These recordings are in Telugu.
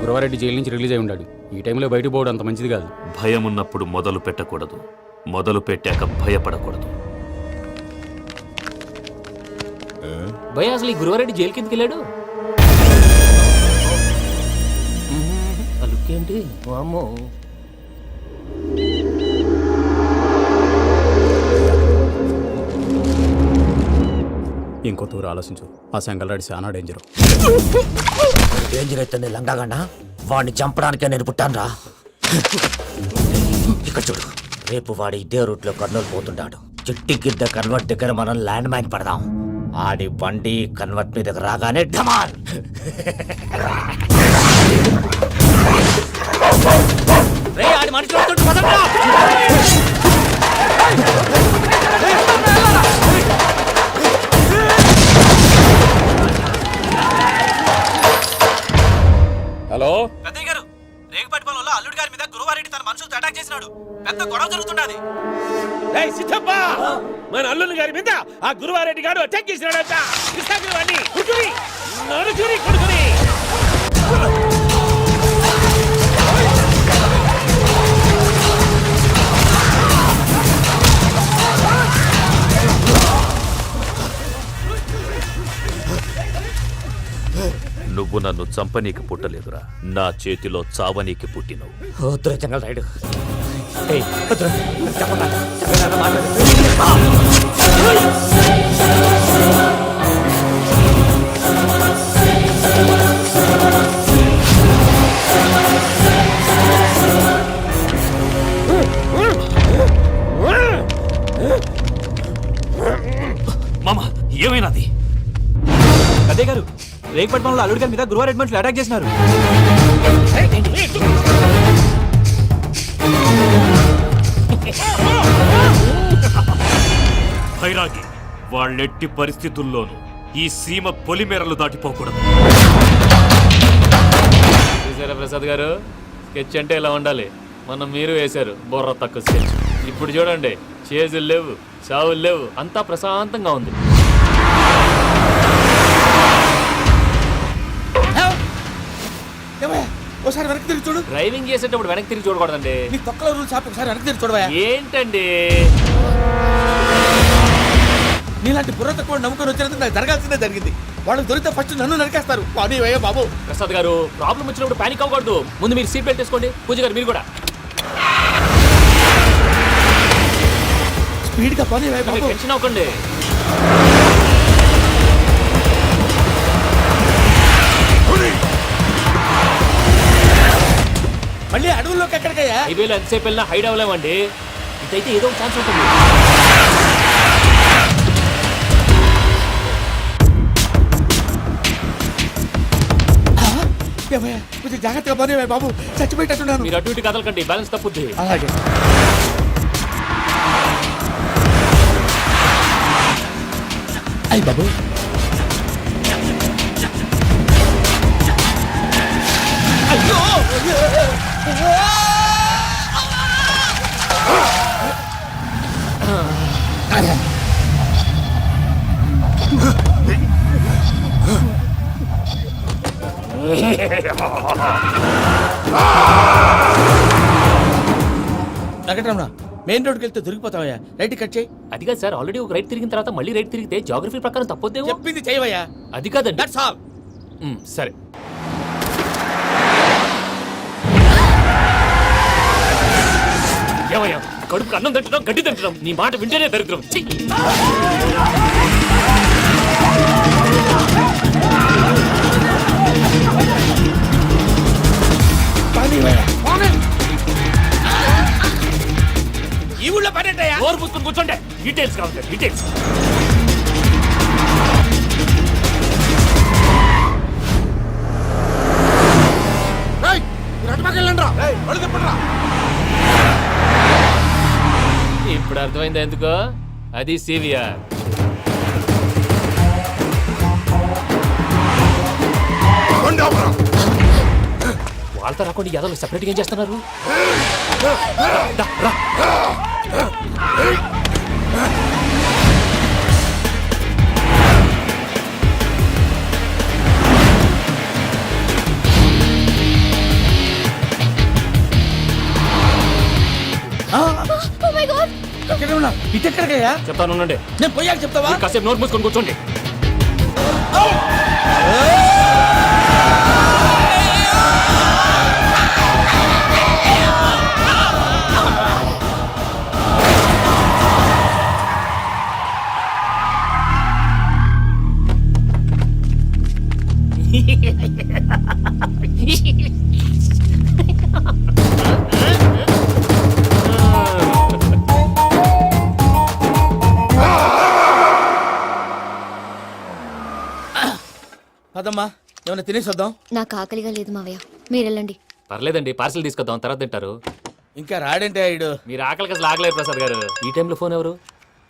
గురవారెడ్డి జైలు నుంచి రిలీజ్ అయి ఉన్నాడు. ఈ టైంలో బయటకు పోవడం అంత మంచిది కాదు. భయం ఉన్నప్పుడు మొదలు పెట్టకూడదు, మొదలు పెట్టాక భయపడకూడదు. భయ అసలు ఈ గురువారెడ్డి జైలు కిందకి వెళ్ళాడు. అలుకేంటి అమ్మో. ఇంకో తూరు ఆలోచించు. ఆ సంగల్రాడి చాలా డేంజర్. డేంజర్ అయితే లంగాగన్నా వాడిని చంపడానికే నేను పుట్టాను రా. ఇక్కడ చూడు, రేపు వాడు ఇదే రూట్ లో కర్నూలు పోతుంటాడు. చిట్టి గిద్ద కన్వర్ట్ దగ్గర మనం ల్యాండ్ మైన్ పడదాం. ఆడి బండి కన్వర్ట్ మీద రాగానే ఢమాల్. ఆడి మనిషి వస్తుంటే పదండ్రా. హలో పెద్దయ్య గారు, రేగుపాటి పొలంలో అల్లుడి గారి మీద గురువారెడ్డి తన మనుషులతో అటాక్ చేసినాడు. పెద్ద గొడవ జరుగుతున్నది. సిద్ధప్ప, మన అల్లుని గారి మీద ఆ గురువారెడ్డి గారు అటాక్ చేసినాడట. కృష్ణాగిరి కుడుకుని నరుచుని కొడుకుని. నువ్వు నన్ను చంపనీకి పుట్టలేదురా, నా చేతిలో చావనీకి పుట్టినవు. చెంగల్ రైడు. మామ, ఏమైనాది? పెద్దయ్య గారు, రేగుపాటి పొలంలో అల్లుడి గారి మీద గురువారెడ్డి మనుషులు అటాక్ చేసినారు. భైరాగి, వాళ్ళెట్టి పరిస్థితుల్లోనూ ఈ సీమ పొలిమేరలు దాటిపోకూడదు. చూసారా ప్రసాద్ గారు, స్కెచ్ అంటే ఇలా ఉండాలి. మనం మీరు వేశారు బొర్ర తక్కువ స్కెచ్. ఇప్పుడు చూడండి, చేజులు లేవు, చావులు లేవు, అంతా ప్రశాంతంగా ఉంది. ఒకసారి వెనక్కి తిరిగి చూడు. డ్రైవింగ్ చేసేటప్పుడు వెనక్కి తిరిగి చూడకూడదండి. నీ తొక్కలో రూల్స్ ఆపి ఒకసారి వెనక్కి తిరిగి చూడవా. ఏంటండి నీలాంటి బుర్ర తక్కువ నమ్ముకొని వచ్చినందుకు నాకు జరగాల్సిందే జరిగింది. వాళ్ళు దొరికితే ఫస్ట్ నన్ను నరికేస్తారు. పానీ వయ్యా బాబు. ప్రసాద్ గారు, ప్రాబ్లం వచ్చినప్పుడు పానిక్ అవ్వకూడదు. ముందు మీరు సీట్ బెల్ట్ వేసుకోండి. పూజ గారు మీరు కూడా స్పీడ్గా పానీ వయ్యా బాబు. టెన్షన్ అవ్వకండి. మళ్ళీ అడవుల్లోకి ఎక్కడికయ్యా? హైవేలో ఎంతసేపు వెళ్ళినా హైడ్ అవ్వలేమండి. ఇదైతే ఏదో ఒక ఛాన్స్ ఉంటుంది. కొంచెం జాగ్రత్తగా పని బాబు, చచ్చిపోయేటట్టున్నాను. మీరు అటు ఇటు కదలకండి, బ్యాలెన్స్ తప్పుద్ది. అలాగే. అయ్యి బాబు, అయ్యో వెంకటరమణ, మెయిన్ రోడ్కి వెళ్తే దొరికిపోతావయ్యా. రైట్ కట్ చేయి. అది కాదు సార్, ఆల్రెడీ ఒక రైట్ తిరిగిన తర్వాత మళ్ళీ రైట్ తిరిగితే జాగ్రఫీ ప్రకారం తప్పొద్దేమో. చెప్పింది చేయవయ్యా. అది కాదండి. That's all. సరే. ఏమయ్యా, కడుపుకు అన్నం తింటున్నాం, గడ్డి తింటున్నాం, నీ మాట వింటేనే దరిద్రం. ఈ ఊళ్ళో పడేటయ్యా. నోరు పుస్తకం కూర్చోండి. డీటెయిల్స్ కావాలి, డీటెయిల్స్. ఇప్పుడు అర్థమైంది ఎందుకో. అది సివిఆర్. వాళ్ళతో రాకుండా యాదవ్ సెపరేట్గా ఏం చేస్తున్నారు? ఇక్కడే ఉన్నా ఇటు ఎక్కడికయ్యా చెప్తాను ఉండండి. నేను పోయాక చెప్తావా మీరు కాసేపు నోట్ మూసుకొని కూర్చోండి. అదమ్మా ఏమైనా తినేసి వద్దాం. నాకు ఆకలిగా లేదు మావయ్య, మీరు వెళ్ళండి. పర్లేదండి, పార్సిల్ తీసుకొద్దాం, తర్వాత తింటారు. ఇంకా రాడంటే ఆయుడు. మీరు ఆకలికి అసలు ఆగలేదు ప్రసాద్ గారు. ఈ టైంలో ఫోన్ ఎవరు?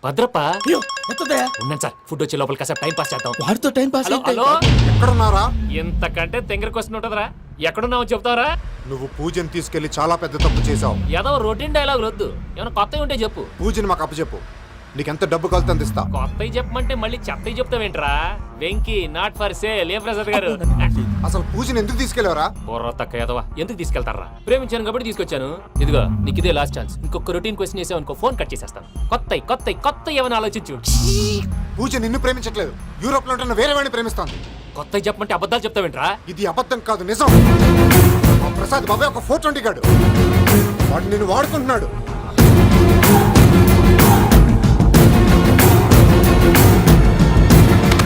భద్రప్ప. అయ్యో ఎత్తదయ్యా, ఉన్నాను సార్, ఫుడ్ వచ్చే లోపల కాసేపు టైం పాస్ చేద్దాం. వాడితో టైం పాస్ హలో హలో, ఎక్కడున్నారా? ఎంతకంటే తెంగర క్వశ్చన్ ఉంటుందిరా. ఎక్కడున్నావు చెప్తావరా? నువ్వు పూజని తీసుకెళ్లి చాలా పెద్ద తప్పు చేశావు. ఏదో రొటీన్ డైలాగ్ వద్దు, ఏమైనా కొత్తవి ఉంటే చెప్పు. పూజని మాకు అప్పచెప్పు, నీకెంత డబ్బు కలితే అందిస్తా. కొత్తవి చెప్పమంటే మళ్ళీ చెత్తవి చెప్తావేంట్రా? Venky not for sale. ఏ ప్రసాద్ గారు? అసలు పూజని ఎందుకు తీసుకెళ్లేవరా? బుర్ర తక్క ఏదవా, ఎందుకు తీసుకెళ్తారా? ప్రేమించాను కాబట్టి తీసుకొచ్చాను. ఇదిగో నీకు ఇదే లాస్ట్ ఛాన్స్. ఇంకొక రొటీన్ క్వశ్చన్ చేసావు అనుకో, ఫోన్ కట్ చేసేస్తాను. కొత్త ఏమైనా ఆలోచించు. పూజ నిన్ను ప్రేమించట్లేదు, యూరోప్ లో ఉంటున్న వేరే వాడిని ప్రేమిస్తాంది. కొత్తవి చెప్పమంటే అబద్ధాలు చెప్తావేంట్రా? ఇది అబద్ధం కాదు, నిజం. మా ప్రసాద్ బాబాయ్ ఒక 420 గాడు, వాడు నిన్ను వాడుకుంటున్నాడు.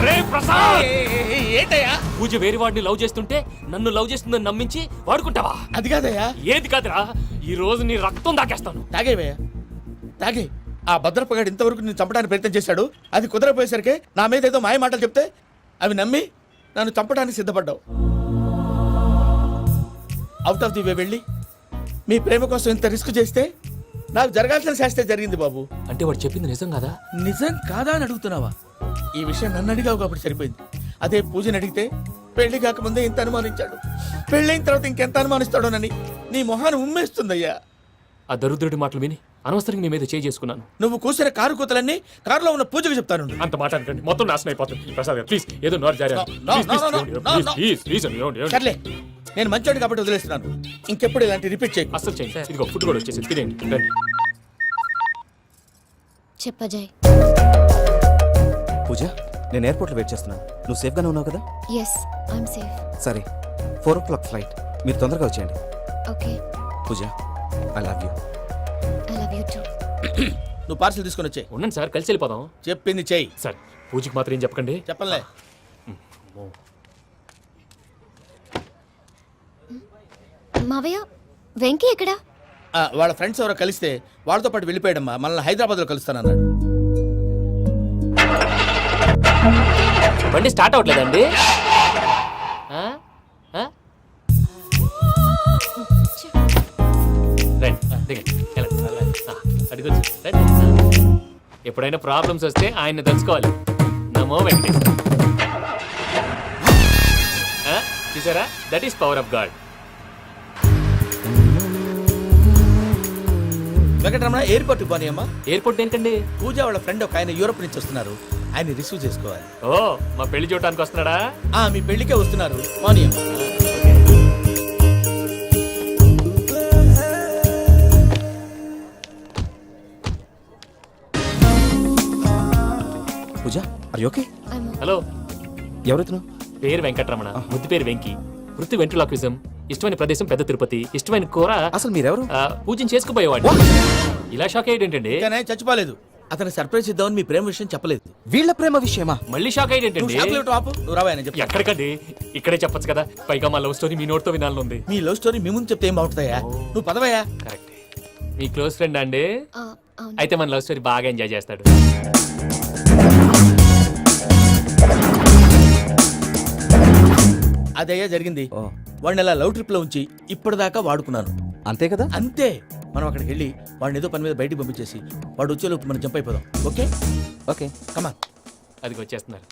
రే ప్రసాద్, ఏంటయ్యా? పూజ వేరే వాడిని లవ్ చేస్తుంటే నన్ను లవ్ చేస్తుందని నమ్మించి వాడుకుంటావా? అది కాదయ్యా. ఏది కాదురా, ఈ రోజు నీ రక్తం దాకేస్తాను. తాగేవయ్యా తాగే. ఆ భద్రపగాడు ఇంతవరకు నేను చంపడానికి ప్రయత్నం చేశాడు. అది కుదరపోయేసరికి నా మీద ఏదో మాయ మాటలు చెప్తే అవి నమ్మి నన్ను చంపడానికి సిద్ధపడ్డావు. అవుట్ ఆఫ్ ది వే వెళ్ళి మీ ప్రేమ కోసం ఇంత రిస్క్ చేస్తే నాకు జరగాల్సిన శాస్త్రే జరిగింది బాబు. అంటే వాడు చెప్పింది నిజం కదా? నిజం కాదా అని అడుగుతున్నావా? ఈ విషయం నన్ను అడిగావు కాబట్టి సరిపోయింది. అదే పూజని అడిగితే పెళ్లి కాకముందే ఇంత అనుమానించాడు, పెళ్ళైన తర్వాత ఇంకెంత అనుమానిస్తాడోనని నీ మొహాన్ని ఉమ్మేస్తుందయ్యా. ఆ దరిద్రుడి మాటలు విని అనవసరంగా నీ మీద చేసుకున్నాను. నువ్వు కూసిన కారు కూతలన్నీ కారులో ఉన్న పూజకు చెప్తాను. అంత మాట అనకండి, మొత్తం నాశనం అయిపోతుంది. ప్రసాద్ గారు ప్లీజ్, ఏదో నోరు జారీ. సర్లే, నేను మంచోడు కాబట్టి వదిలేస్తున్నాను. ఇంకెప్పుడు ఇలాంటి రిపీట్ చేయకు. అసలు చేయండి. ఇదిగో ఫుడ్ కూడా వచ్చేసి తినేయండి. రండి. చెప్పజాయ్. పూజ, నేను ఎయిర్పోర్ట్లో వెయిట్ చేస్తున్నాను. నువ్వు సేఫ్గానే ఉన్నావు కదా? Yes, I'm safe. సరే, 4 o'clock ఫ్లైట్. మీరు తొందరగా వచ్చేయండి. Okay, Pooja, I love you. I love you too. నువ్వు పార్సల్ తీసుకొని వచ్చే. ఉండండి సార్, కలిసి వెళ్ళిపోదాం. చెప్పింది చెయ్యి. సార్, పూజకి మాత్రం ఏం చెప్పకండి. చెప్పలే. మావయ్య, వెంకీ ఎక్కడా? వాళ్ళ ఫ్రెండ్స్ ఎవరో కలిస్తే వాళ్ళతో పాటు వెళ్ళిపోయాడమ్మా. మనల్ని హైదరాబాద్లో కలుస్తానన్నాడు. బండి స్టార్ట్ అవ్వట్లేదండి. ఎప్పుడైనా ప్రాబ్లమ్స్ వస్తే ఆయన్ని తెలుసుకోవాలి. నమో వెంకటేశ్వర. చూసారా, that is power of God. Venkataramana, airport పోనీ అమ్మా. ఎయిర్పోర్ట్ ఏంటండి? పూజ వాళ్ళ ఫ్రెండ్ ఒక ఆయన యూరోప్ నుంచి వస్తున్నారు, ఆయన రిసీవ్ చేసుకోవాలి. ఓ, మా పెళ్లి చూడటానికి వస్తున్నాడా? మీ పెళ్లికే వస్తున్నారు. పోనీ అమ్మా. పూజ, ఆర్ యు ఓకే? హలో, ఎవరైతును? పేరు వెంకటరమణ, ముద్దు పేరు వెంకి, వృత్తి వెంట్రులాక్విజం, ఇష్టమైన ప్రదేశం పెద్ద తిరుపతి, ఇష్టమైన కూర. అసలు మీరెవరు? పూజను చేసుకుపోయేవాడు. ఇలా షాక్ అయ్యేటండి. కానీ చచ్చిపోలేదు. అతను సర్ప్రైజ్ ఇద్దామని మీ ప్రేమ విషయం చెప్పలేదు. వీళ్ళ ప్రేమ విషయమా? మళ్ళీ షాక్ అయ్యేటండి. నువ్వు రావాయని చెప్పి. ఎక్కడికండి, ఇక్కడే చెప్పొచ్చు కదా. పైగా మా లవ్ స్టోరీ మీ నోట్తో వినాలనుంది. మీ లవ్ స్టోరీ మీ ముందు చెప్తే ఏం బాగుంటుందయ్యా? నువ్వు పదవయ్యా. కరెక్ట్. మీ క్లోజ్ ఫ్రెండ్ అండి? అవును. అయితే మన లవ్ స్టోరీ బాగా ఎంజాయ్ చేస్తాడు. అదయ్యా జరిగింది. వాడిని అలా లవ్ ట్రిప్ లో ఉంచి ఇప్పటిదాకా వాడుకున్నాను. అంతే కదా? అంతే. మనం అక్కడికి వెళ్ళి వాడిని ఏదో పని మీద బయటికి పంపించేసి వాడు వచ్చేలోపు మనం జంప్ అయిపోదాం. ఓకే ఓకే, కమాన్. అది వచ్చేస్తున్నారు.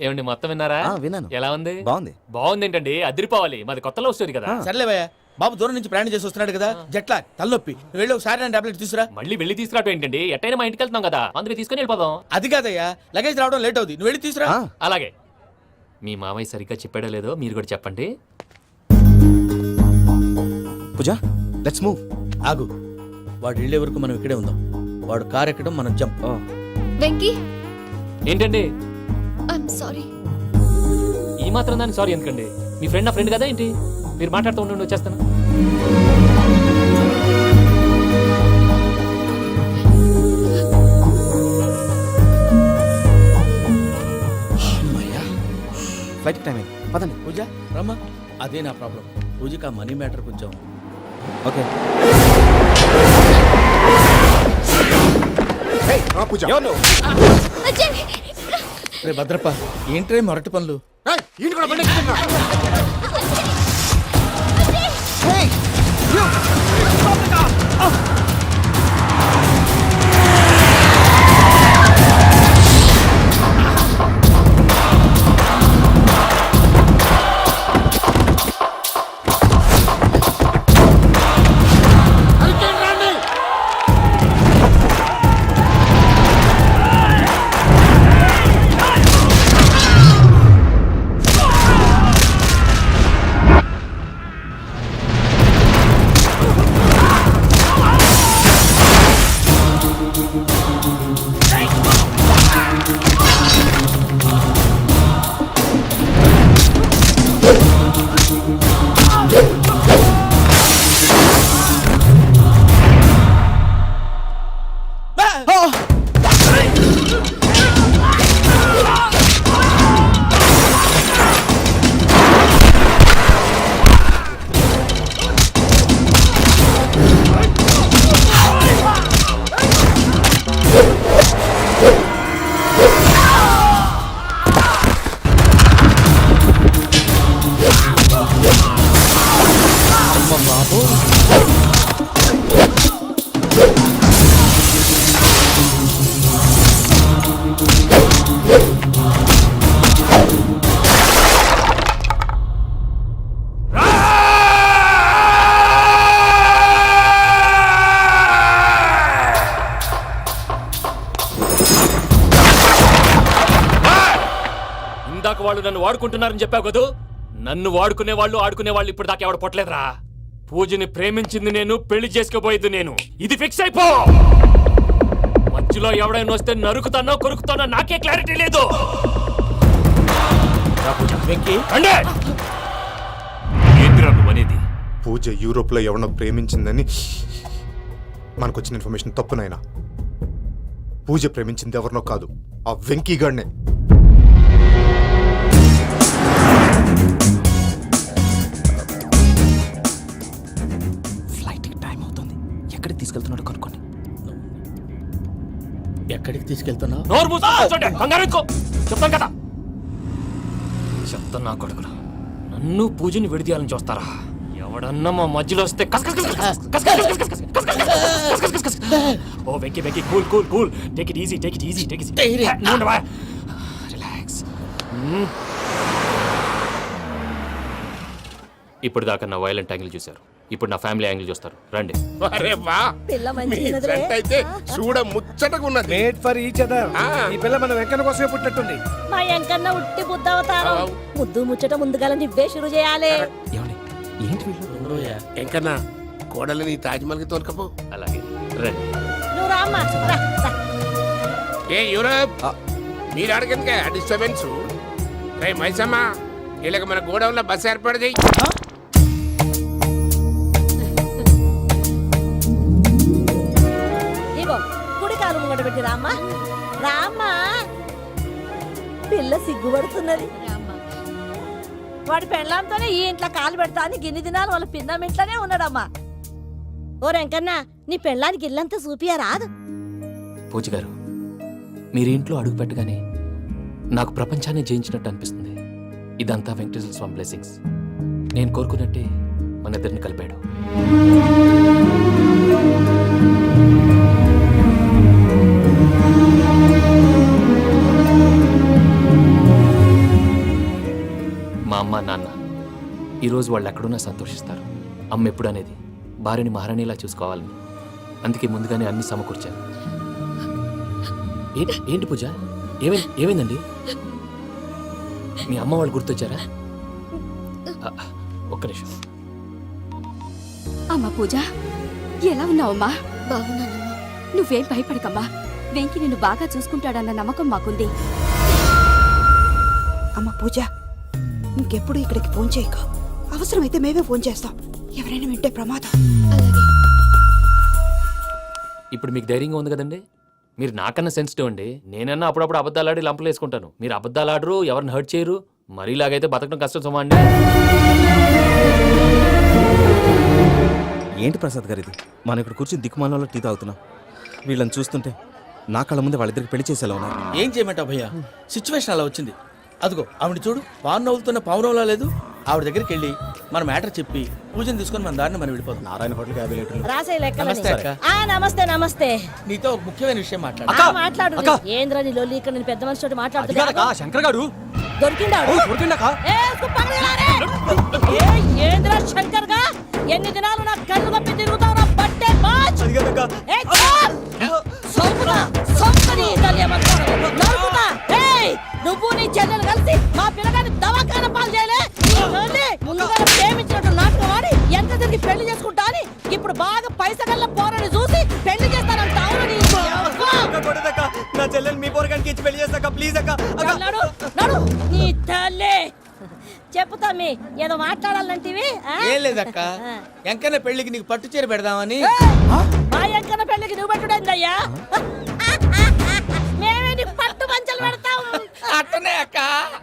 ఏమండి, మొత్తం విన్నారా? విన్నాను. ఎలా ఉంది? బాగుంది. బాగుంది ఏంటండి, అదిరిపోవాలి. మాది కొత్త లవ్ స్టోరీ కదా. సర్లేవయ్యా, బాబు దూరం నుంచి ప్రయాణం చేసి వస్తున్నాడు కదా, జట్లా తలనొప్పి. నువ్వు వెళ్ళి ఒకసారి నా టాబ్లెట్ తీసుకురా. మళ్ళీ వెళ్ళి తీసుకురావటం ఏంటండి? ఎట్టైనా మా ఇంటికి వెళ్తున్నాం కదా, అందుకే తీసుకొని వెళ్ళిపోదాం. అది కాదయ్యా, లగేజ్ రావడం లేట్ అవుతుంది. నువ్వు వెళ్ళి తీసుకురా. అలాగే. మీ మామయ్య సరిగ్గా చెప్పాడో లేదో మీరు కూడా చెప్పండి. పూజ, లెట్స్ మూవ్. ఆగు, వాడు వెళ్ళే వరకు మనం ఇక్కడే ఉందాం. వాడు కారు ఎక్కడం మనం జంప్. వెంకీ ఏంటండి ఐఎమ్ సారీ. ఈ మాత్రం దానికి సారీ ఎందుకండి? మీ ఫ్రెండ్ నా ఫ్రెండ్ కదా ఏంటి? మీరు మాట్లాడుతూ ఉండండి, వచ్చేస్తాను. అమ్మయ్యా. ఫ్లైట్ టైం అయింది, పదండి. పూజ రమ్మా. అదే నా ప్రాబ్లం. పూజకి ఆ మనీ మ్యాటర్ కొంచెం. ఓకే. ఏయ్, రా పూజ. అజయ్ రే భద్రప్ప, ఏంట్రే మొరటి పనులు? ఏయ్, ఈయన కూడా బండి ఎక్కుతున్నా. అరికేయండి, రండి. ఇందాక వాళ్ళు నన్ను వాడుకుంటున్నారని చెప్పావు కదూ. నన్ను వాడుకునే వాళ్ళు ఇప్పుడు దాకా ఎవడు పొట్టలేదురా. పూజని ప్రేమించింది నేను, పెళ్లి చేసుకోబోయేది నేను. ఇది ఫిక్స్ అయిపో. మధ్యలో ఎవడైనా వస్తే నరుకుతానో కొరుకుతానో నాకే క్లారిటీ లేదు. వెంకీ అంటే ఏంటిరా నువ్వు అనేది? పూజ యూరోప్ లో ఎవరినో ప్రేమించిందని మనకొచ్చిన ఇన్ఫర్మేషన్ తప్పునైనా. పూజ ప్రేమించింది ఎవరినో కాదు, ఆ వెంకీ గాడినే. ఫ్లైట్ టైం అవుతుంది, ఎక్కడికి తీసుకెళ్తున్నాడో కనుక్కోండి. ఎక్కడికి తీసుకెళ్తున్నావు? నోరు మూసుకొని కూర్చోండి. కంగారు ఎక్కు. చెప్తాను కదా. చెప్తాను నా కొడుకులు. నన్ను పూజని విడిదీయాలని చూస్తారా? ఎవడన్నా మా మధ్యలో వస్తే ఓ Venky Venky, cool cool cool. Take it easy, take it easy, take it easy. Relax. ఇప్పుడు దాకా నా వైలెంట్ యాంగిల్ చూశారు, ఇప్పుడు నా ఫ్యామిలీ యాంగిల్ చూస్తారు. రండి. అరే వా, మీ జంట అయితే చూడ ముచ్చటగా ఉన్నది. Made for each other. ఈ పిల్ల మన వెంకన్న కోసమే పుట్టినట్టుంది. మా ఎంకన్నా ఉట్టి బుద్ధవతారం. ముద్దు ముచ్చట ముందుగా నువ్వే షురు చేయాలి. ఏమండి, ఏంటి వీళ్ళు? వెంకన్న కోడలిని తాజ్మహల్ కి తోలుకపో. అలాగే రండి. నువ్వు రామ్మా, రా, రా. ఏ యూరప్, మీరు అడిగిందిగా డిస్టర్బెన్స్. రే మైసమ్మ, వీళ్ళకి మన గోడౌన్ లో బస్ ఏర్పాటు చేయి. ఇగో కుడి కాలు ముంగట పెట్టి రామ్మా, రామ్మా. పిల్ల సిగ్గుపడుతున్నది. వాడి పెళ్ళాంతోనే ఈ ఇంట్లో కాలు పెడతా అని గిన్ని దినాలు వాళ్ళ పిన్నం ఇంట్లోనే ఉన్నాడమ్మా. ఓ వెంకన్న, నీ పెళ్ళానికి ఇల్లంతా చూపియా రాదు? పూజ గారు, మీరు ఇంట్లో అడుగు పెట్టగానే నాకు ప్రపంచాన్ని జయించినట్టు అనిపిస్తుంది. ఇదంతా వెంకటేశ్వర స్వామి బ్లెస్సింగ్స్. నేను కోరుకున్నట్టే మన ఇద్దరిని కలిపాడు. మా అమ్మ నాన్న ఈరోజు వాళ్ళు ఎక్కడున్నా సంతోషిస్తారు. అమ్మ ఎప్పుడు అనేది భార్యని మహారాణిలా చూసుకోవాలని. అందుకే ముందుగానే అన్ని సమకూర్చాను. ఏంటి పూజ, ఏమైందండి? మీ అమ్మ వాళ్ళు గుర్తొచ్చారా? ఒక్క నిమిషం. అమ్మ పూజ, ఎలా ఉన్నావమ్మా? బాగున్నానమ్మా. నువ్వేం భయపడకమ్మా. వెంకి నిన్ను బాగా చూసుకుంటాడన్న నమ్మకం మాకుంది. అమ్మ పూజ, ఇంకెప్పుడు ఇక్కడికి ఫోన్ చేయక. అవసరమైతే మేమే ఫోన్ చేస్తాం. ఎవరైనా వింటే ప్రమాదం. అలాగే. ఇప్పుడు మీకు ధైర్యంగా ఉంది కదండి. మీరు నాకన్నా సెన్సిటివ్ అండి. నేనన్నా అప్పుడప్పుడు అబద్ధాలు ఆడి లంపలు వేసుకుంటాను. మీరు అబద్ధాలు ఆడరు, ఎవరిని హర్ట్ చేయరు. మరి ఇలాగైతే బతకడం కష్టం సుమా అండి. ఏంటి ప్రసాద్ గారు ఇది? మనం ఇక్కడ కూర్చొని దిక్కుమాలలో టీ తాగుతున్నాం. వీళ్ళని చూస్తుంటే నా కళ్ళ ముందే వాళ్ళిద్దరికి పెళ్లి చేసేలా ఉన్నారు. ఏం చేయమంటావు భయ్యా, సిచ్యువేషన్ అలా వచ్చింది. అదిగో ఆవిడ చూడు, పావు నవ్వుతున్న పావునవ్వులా లేదు. ఆవిడ దగ్గరికి వెళ్ళి మన మ్యాటర్ చెప్పి పూజను తీసుకొని మన దారిని మనం వెళ్ళిపోతాం. నారాయణ హోటల్కి 50 లీటర్లు. రాసే లెక్క. నమస్తే అక్క. నమస్తే నమస్తే. నీతో ఒక ముఖ్యమైన విషయం మాట్లాడు. మాట్లాడు. ఏంద్రా నీ లొల్లి? ఇక్కడ నేను పెద్ద మనిషి మాట్లాడుతున్నా. శంకర్ గారు దొరికిందాడు. ఏంద్రా శంకర్ గా? ఎన్ని దినాలు నా కళ్ళు కప్పి తిరుగుతావు నా బట్టే బాచ్. నువ్వు నీ చెల్లెలు కలిసి మా పిల్లగాని దవాఖాన పాలు చేయలే. ముందుగా ప్రేమించినట్టు నాటకం ఆడి ఎంత తిరిగి పెళ్లి చేసుకుంటా అని ఇప్పుడు బాగా పైసగల్ల పోరని చూసి పెళ్లి చేస్తానంట. నా చెల్లెలు మీ పోరగానికి ఇచ్చి పెళ్లి చేస్తాక ప్లీజ్ అక్క. నడు నీ తల్లి. చెప్పుతా మీ ఏదో మాట్లాడాలంటివి. ఏం లేదక్క, ఎంకన్న పెళ్లికి నీకు పట్టు చీర పెడదామని. మా ఎంకన్న పెళ్లికి నువ్వు పెట్టుడైందయ్యా? మేమే నీకు పట్టు పంచలు పెడతాం. అట్టనే అక్క.